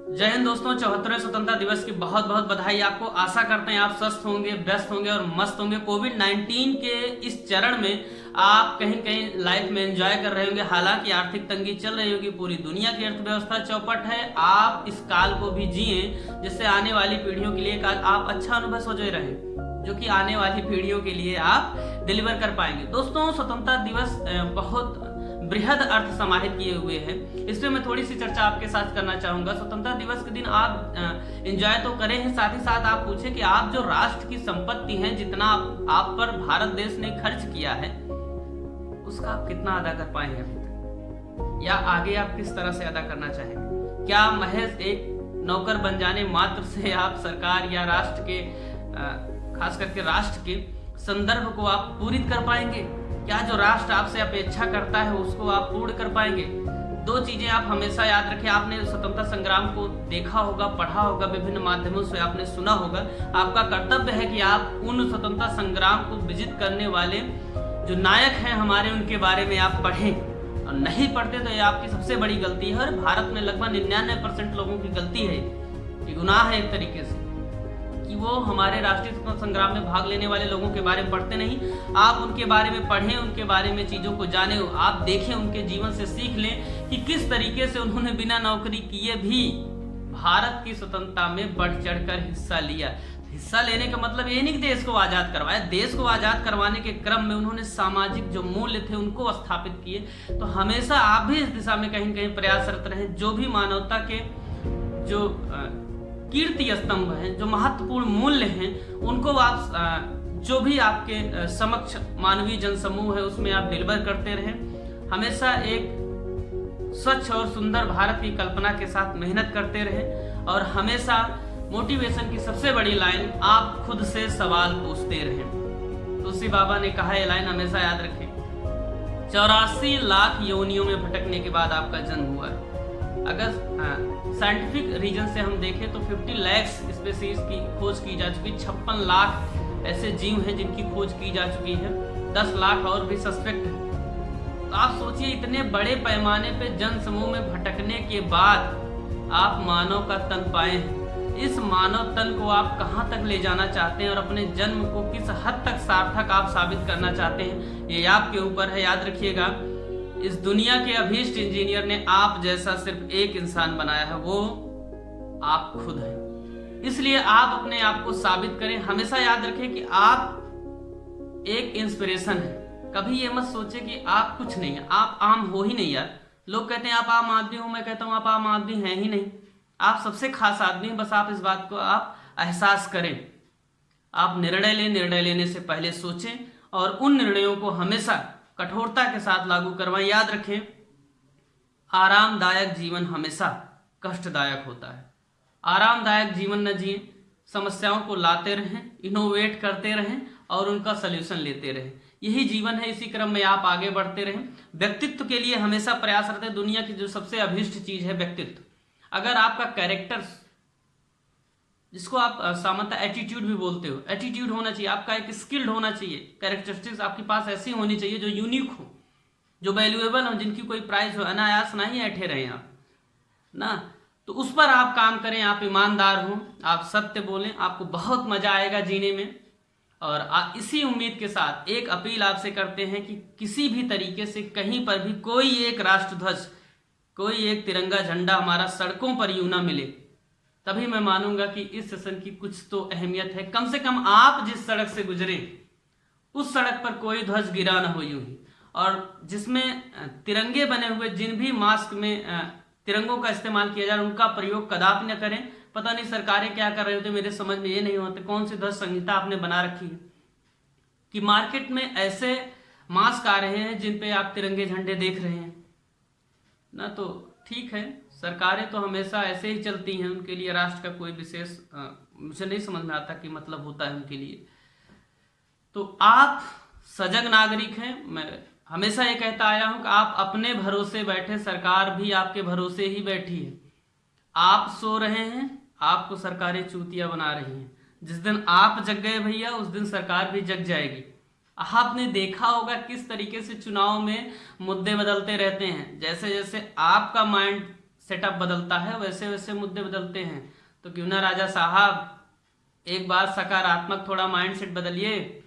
जय हिंद दोस्तों, 74वें स्वतंत्रता दिवस की बहुत बहुत बधाई आपको। आशा करते हैं आप स्वस्थ होंगे, व्यस्त होंगे और मस्त होंगे। कोविड 19 के इस चरण में आप कहीं कहीं लाइफ में एंजॉय कर रहे होंगे। हालांकि आर्थिक तंगी चल रही होगी, पूरी दुनिया की अर्थव्यवस्था चौपट है। आप इस काल को भी जिए जिससे आने वाली पीढ़ियों के लिए आप अच्छा अनुभव सोचे रहे, जो कि आने वाली पीढ़ियों के लिए आप डिलीवर कर पाएंगे। दोस्तों, स्वतंत्रता दिवस बहुत बृहद अर्थ समाहित किए हुए हैं। इस पे मैं थोड़ी सी चर्चा आपके साथ करना चाहूंगा। स्वतंत्रता दिवस के दिन आप एंजॉय तो करें हैं, साथ ही साथ आप पूछे कि आप जो राष्ट्र की संपत्ति है, जितना आप पर भारत देश ने खर्च किया है, उसका आप कितना अदा कर पाए हैं अभी तक, या आगे आप किस तरह से अदा करना चाहेंगे। क्या महज एक नौकर बन जाने मात्र से आप सरकार या राष्ट्र के खास करके राष्ट्र के संदर्भ को आप पूरी कर पाएंगे? क्या जो राष्ट्र आपसे अपेक्षा करता है उसको आप पूर्ण कर पाएंगे? दो चीजें आप हमेशा याद रखें। आपने स्वतंत्रता संग्राम को देखा होगा, पढ़ा होगा, विभिन्न माध्यमों से आपने सुना होगा। आपका कर्तव्य है कि आप उन स्वतंत्रता संग्राम को विजित करने वाले जो नायक हैं हमारे, उनके बारे में आप पढ़ें। और नहीं पढ़ते तो ये आपकी सबसे बड़ी गलती है। और भारत में लगभग 99% लोगों की गलती है, ये गुनाह है एक तरीके से, कि वो हमारे राष्ट्रीय स्वतंत्रता संग्राम में भाग लेने वाले लोगों के बारे में पढ़ते नहीं। आप उनके बारे में पढ़ें, उनके बारे में चीज़ों को जाने, आप देखें, उनके जीवन से सीख लें कि किस तरीके से उन्होंने बिना नौकरी किए भी भारत की स्वतंत्रता में बढ़ चढ़कर हिस्सा लिया। हिस्सा लेने का मतलब ये नहीं कि देश को आज़ाद करवाया। देश को आज़ाद करवाने के क्रम में उन्होंने सामाजिक जो मूल्य थे उनको स्थापित किए। तो हमेशा आप भी इस दिशा में कहीं कहीं प्रयासरत रहें। जो भी मानवता के जो कीर्ति स्तंभ हैं, जो महत्वपूर्ण मूल्य हैं, उनको आप जो भी आपके समक्ष मानवीय जनसमूह है उसमें आप डिलीवर करते रहें। हमेशा एक स्वच्छ और सुंदर भारत की कल्पना के साथ मेहनत करते रहें। और हमेशा मोटिवेशन की सबसे बड़ी लाइन, आप खुद से सवाल पूछते रहें। तुलसी बाबा ने कहा, ये लाइन हमेशा याद रखें। 84 लाख योनियों में भटकने के बाद आपका जन्म हुआ है। अगर साइंटिफिक रीजन से हम देखें तो 50 लाख स्पीशीज की खोज की जा चुकी, 56 लाख ऐसे जीव हैं जिनकी खोज की जा चुकी है, 10 लाख और भी सस्पेक्ट है। तो आप सोचिए, इतने बड़े पैमाने पे जन समूह में भटकने के बाद आप मानव का तन पाए हैं। इस मानव तन को आप कहाँ तक ले जाना चाहते हैं और अपने जन्म को किस हद तक सार्थक आप साबित करना चाहते हैं, ये आपके ऊपर है। याद रखिएगा, इस दुनिया के अभीष्ट इंजीनियर ने आप जैसा सिर्फ एक इंसान बनाया है, वो आप खुद हैं। इसलिए आप अपने आप को साबित करें। हमेशा याद रखें कि आप एक इंस्पिरेशन है। कभी ये मत सोचे कि आप कुछ नहीं है, आप आम हो ही नहीं यार। लोग कहते हैं आप आम आदमी हो, मैं कहता हूं आप आम आदमी हैं ही नहीं, आप सबसे खास आदमी हैं। बस आप इस बात को आप एहसास करें। आप निर्णय लें, निर्णय लेने से पहले सोचें और उन निर्णयों को हमेशा कठोरता के साथ लागू करवाएं। याद रखें, आरामदायक जीवन हमेशा कष्टदायक होता है। आरामदायक जीवन न जिए, समस्याओं को लाते रहें, इनोवेट करते रहें और उनका सल्यूशन लेते रहें। यही जीवन है। इसी क्रम में आप आगे बढ़ते रहें। व्यक्तित्व के लिए हमेशा प्रयासरत है। दुनिया की जो सबसे अभीष्ट चीज है व्यक्तित्व। अगर आपका कैरेक्टर, जिसको आप सामान्यतः एटीट्यूड भी बोलते हो, एटीट्यूड होना चाहिए, आपका एक स्किल्ड होना चाहिए, कैरेक्टरिस्टिक्स आपके पास ऐसी होनी चाहिए जो यूनिक हो, जो वैल्यूएबल हो, जिनकी कोई प्राइस हो। अनायास ना ही ऐठे रहें आप ना, तो उस पर आप काम करें। आप ईमानदार हों, आप सत्य बोलें, आपको बहुत मजा आएगा जीने में। और इसी उम्मीद के साथ एक अपील आपसे करते हैं कि किसी भी तरीके से कहीं पर भी कोई एक राष्ट्रध्वज, कोई एक तिरंगा झंडा हमारा सड़कों पर यूं ना मिले, तभी मैं मानूंगा कि इस सेशन की कुछ तो अहमियत है। कम से कम आप जिस सड़क से गुजरे उस सड़क पर कोई ध्वज गिरा ना हो यूं ही, और जिसमें तिरंगे बने हुए जिन भी मास्क में तिरंगों का इस्तेमाल किया जा रहा है उनका प्रयोग कदापि न करें। पता नहीं सरकारें क्या कर रहे होते, मेरे समझ में ये नहीं होता कौन सी ध्वज संहिता आपने बना रखी है कि मार्केट में ऐसे मास्क आ रहे हैं जिन पे आप तिरंगे झंडे देख रहे हैं ना। तो ठीक है, सरकारें तो हमेशा ऐसे ही चलती हैं, उनके लिए राष्ट्र का कोई विशेष मुझे नहीं समझ में आता कि मतलब होता है उनके लिए। तो आप सजग नागरिक हैं। मैं हमेशा ये कहता आया हूं कि आप अपने भरोसे बैठे, सरकार भी आपके भरोसे ही बैठी है। आप सो रहे हैं, आपको सरकारें चूतिया बना रही हैं। जिस दिन आप जग गए भैया, उस दिन सरकार भी जग जाएगी। आपने देखा होगा किस तरीके से चुनाव में मुद्दे बदलते रहते हैं। जैसे जैसे आपका माइंड सेटअप बदलता है वैसे वैसे मुद्दे बदलते हैं। तो क्यों ना राजा साहब एक बार सकारात्मक थोड़ा माइंडसेट बदलिए